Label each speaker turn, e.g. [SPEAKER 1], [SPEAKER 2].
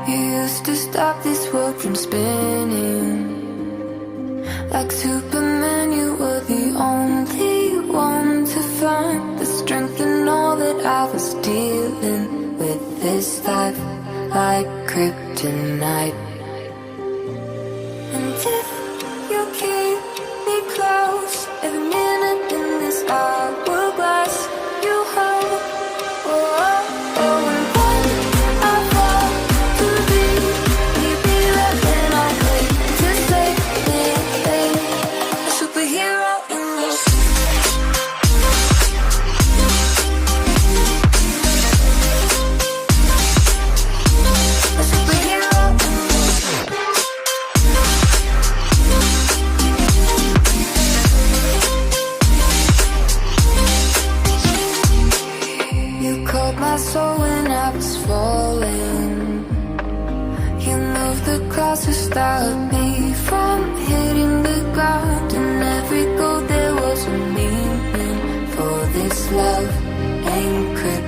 [SPEAKER 1] You used to stop this world from spinning. Like Superman, you were the only one to find the strength in all that I was dealing with. This life like kryptonite. And if you keep me close, every minute in this hourglass, you hold. Oh, oh, oh, and when I fall to be right when I hate to say it, a superhero in this. A superhero in this. You caught my soul when I was falling. You moved the clouds to stop me from hitting the ground. And every goal there was a meaning. For this love ain't kryptonite.